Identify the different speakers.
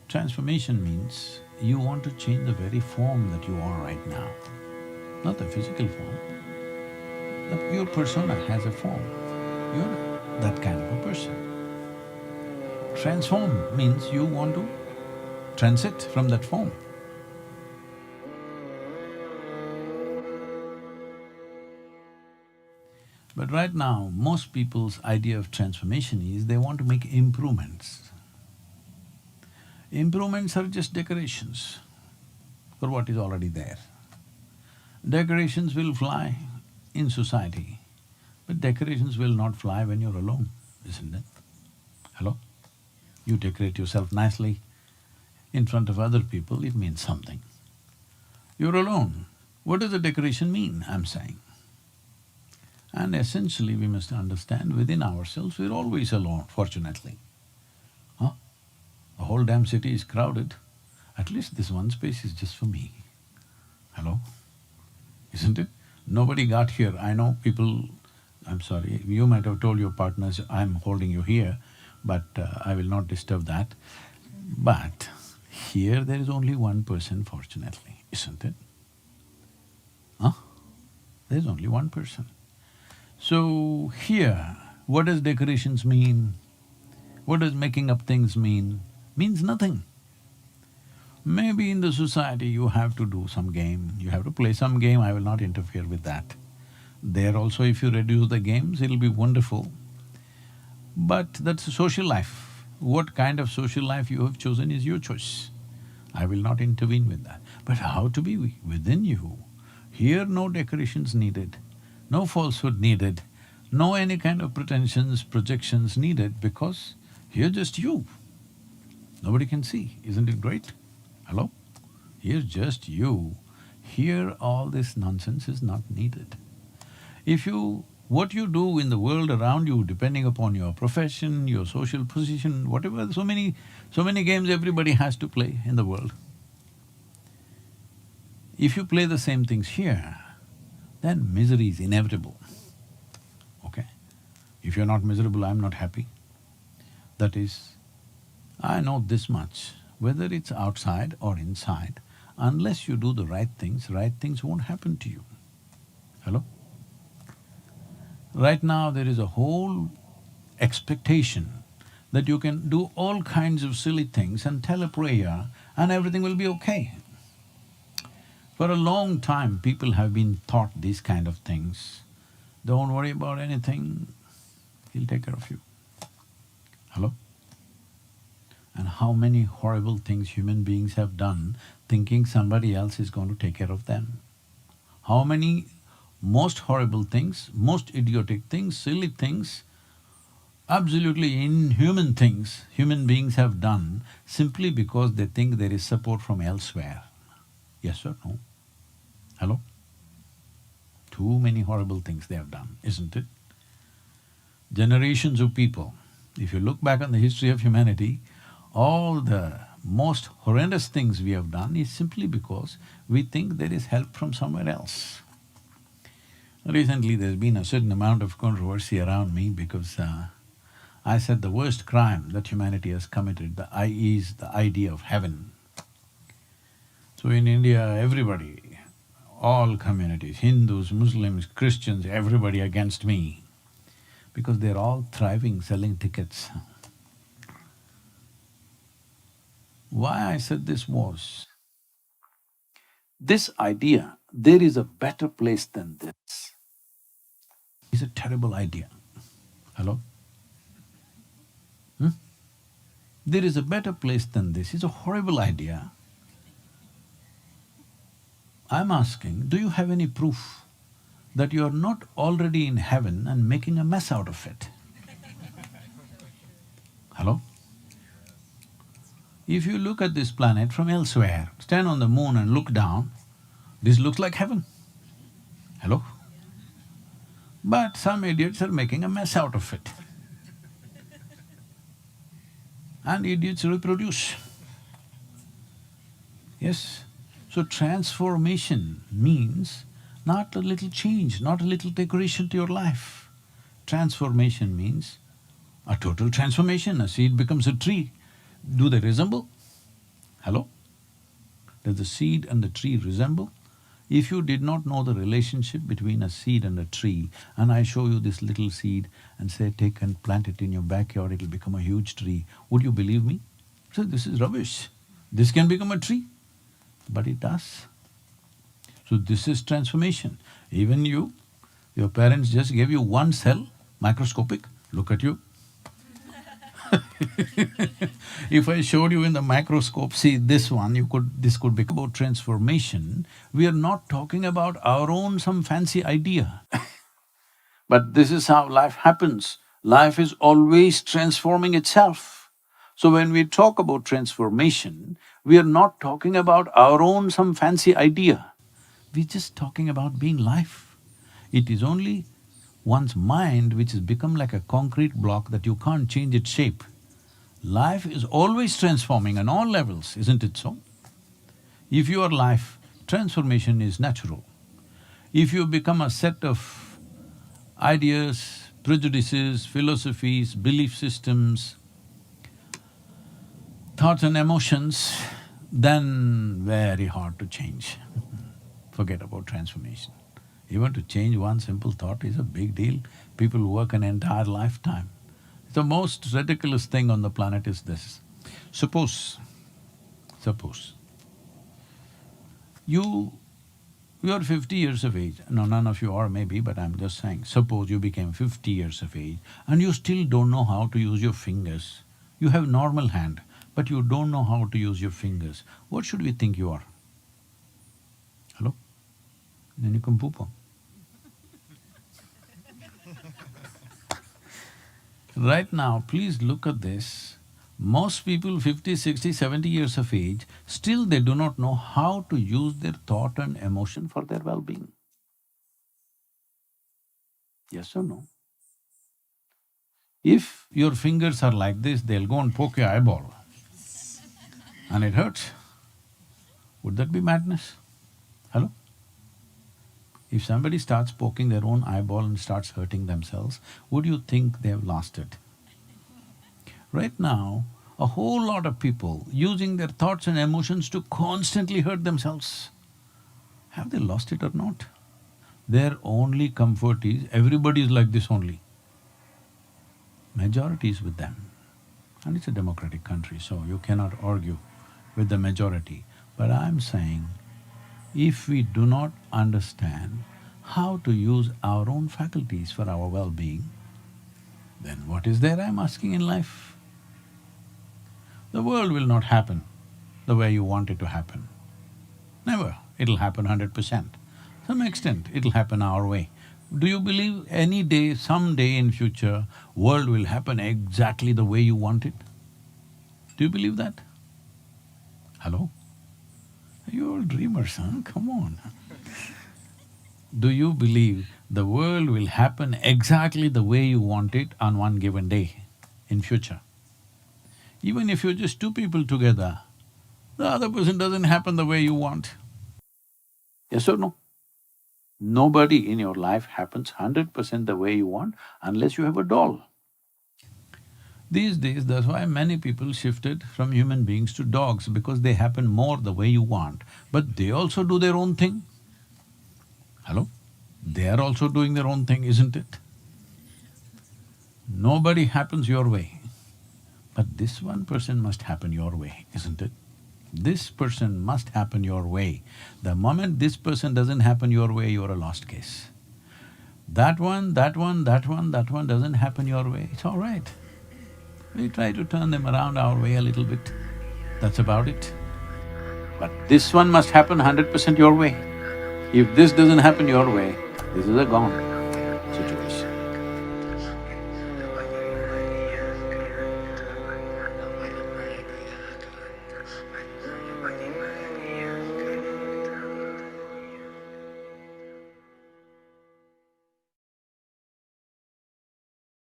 Speaker 1: Transformation means you want to change the very form that you are right now, not the physical form. Your persona has a form, you're that kind of a person. Transform means you want to transit from that form. But right now, most people's idea of transformation is they want to make improvements. Improvements are just decorations for what is already there. Decorations will fly in society, but decorations will not fly when you're alone, isn't it? Hello? You decorate yourself nicely in front of other people, it means something. You're alone, what does the decoration mean, I'm saying? And essentially we must understand within ourselves we're always alone, fortunately. Huh? The whole damn city is crowded, at least this one space is just for me. Hello? Isn't it? Nobody got here. I know people… I'm sorry, you might have told your partners, I'm holding you here, but I will not disturb that. But here there is only one person, fortunately, isn't it? Huh? There's only one person. So here, what does decorations mean? What does making up things mean? Means nothing. Maybe in the society you have to do some game, you have to play some game, I will not interfere with that. There also if you reduce the games, it'll be wonderful. But that's a social life. What kind of social life you have chosen is your choice. I will not intervene with that. But how to be within you? Here no decorations needed, no falsehood needed, no any kind of pretensions, projections needed because you're just you. Nobody can see, isn't it great? Hello? Here's just you. Here all this nonsense is not needed. If you… what you do in the world around you, depending upon your profession, your social position, whatever, so many games everybody has to play in the world. If you play the same things here, then misery is inevitable, okay? If you're not miserable, I'm not happy. That is, I know this much, whether it's outside or inside, unless you do the right things won't happen to you. Hello? Right now there is a whole expectation that you can do all kinds of silly things and tell a prayer and everything will be okay. For a long time people have been taught these kind of things. Don't worry about anything, he'll take care of you. Hello? And how many horrible things human beings have done thinking somebody else is going to take care of them. How many most horrible things, most idiotic things, silly things, absolutely inhuman things human beings have done simply because they think there is support from elsewhere. Yes or no? Hello? Too many horrible things they have done, isn't it? Generations of people, if you look back on the history of humanity, all the most horrendous things we have done is simply because we think there is help from somewhere else. Recently there's been a certain amount of controversy around me because I said the worst crime that humanity has committed is the idea of heaven. So in India, everybody, all communities, Hindus, Muslims, Christians, everybody against me because they're all thriving selling tickets. Why I said this was, this idea, there is a better place than this, is a terrible idea. Hello? There is a better place than this is a horrible idea. I'm asking, do you have any proof that you are not already in heaven and making a mess out of it? Hello? If you look at this planet from elsewhere, stand on the moon and look down, this looks like heaven. Hello? But some idiots are making a mess out of it. And idiots reproduce. Yes? So transformation means not a little change, not a little decoration to your life. Transformation means a total transformation. A seed becomes a tree. Do they resemble? Hello? Does the seed and the tree resemble? If you did not know the relationship between a seed and a tree, and I show you this little seed and say, take and plant it in your backyard, it'll become a huge tree, would you believe me? So this is rubbish. This can become a tree, but it does. So this is transformation. Even you, your parents just gave you one cell, microscopic, look at you. If I showed you in the microscope, see this one, this could become about transformation. We are not talking about our own some fancy idea. But this is how life happens. Life is always transforming itself. So when we talk about transformation, we are not talking about our own some fancy idea. We're just talking about being life. It is only one's mind which has become like a concrete block that you can't change its shape. Life is always transforming on all levels, isn't it so? If you are life, transformation is natural. If you become a set of ideas, prejudices, philosophies, belief systems, thoughts and emotions, then very hard to change. Forget about transformation. Even to change one simple thought is a big deal. People work an entire lifetime. The most ridiculous thing on the planet is this. Suppose you're 50 years of age, no, none of you are maybe, but I'm just saying, suppose you became 50 years of age and you still don't know how to use your fingers. You have normal hand, but you don't know how to use your fingers. What should we think you are? Hello? Then you come poopa. Right now, please look at this. Most people 50, 60, 70 years of age, still they do not know how to use their thought and emotion for their well-being. Yes or no? If your fingers are like this, they'll go and poke your eyeball and it hurts. Would that be madness? Hello? If somebody starts poking their own eyeball and starts hurting themselves, would you think they have lost it? Right now, a whole lot of people using their thoughts and emotions to constantly hurt themselves. Have they lost it or not? Their only comfort is everybody is like this only. Majority is with them. And it's a democratic country, so you cannot argue with the majority. But I'm saying, if we do not understand how to use our own faculties for our well-being, then what is there I'm asking in life? The world will not happen the way you want it to happen. Never. It'll happen 100%. Some extent, it'll happen our way. Do you believe any day, someday in future, world will happen exactly the way you want it? Do you believe that? Hello? You're all dreamers, huh? Come on. Do you believe the world will happen exactly the way you want it on one given day in future? Even if you're just two people together, the other person doesn't happen the way you want. Yes or no? Nobody in your life happens 100% the way you want unless you have a doll. These days, that's why many people shifted from human beings to dogs, because they happen more the way you want, but they also do their own thing. Hello? They are also doing their own thing, isn't it? Nobody happens your way, but this one person must happen your way, isn't it? This person must happen your way. The moment this person doesn't happen your way, you're a lost case. That one doesn't happen your way, it's all right. We try to turn them around our way a little bit, that's about it. But this one must happen 100% your way. If this doesn't happen your way, this is a gone.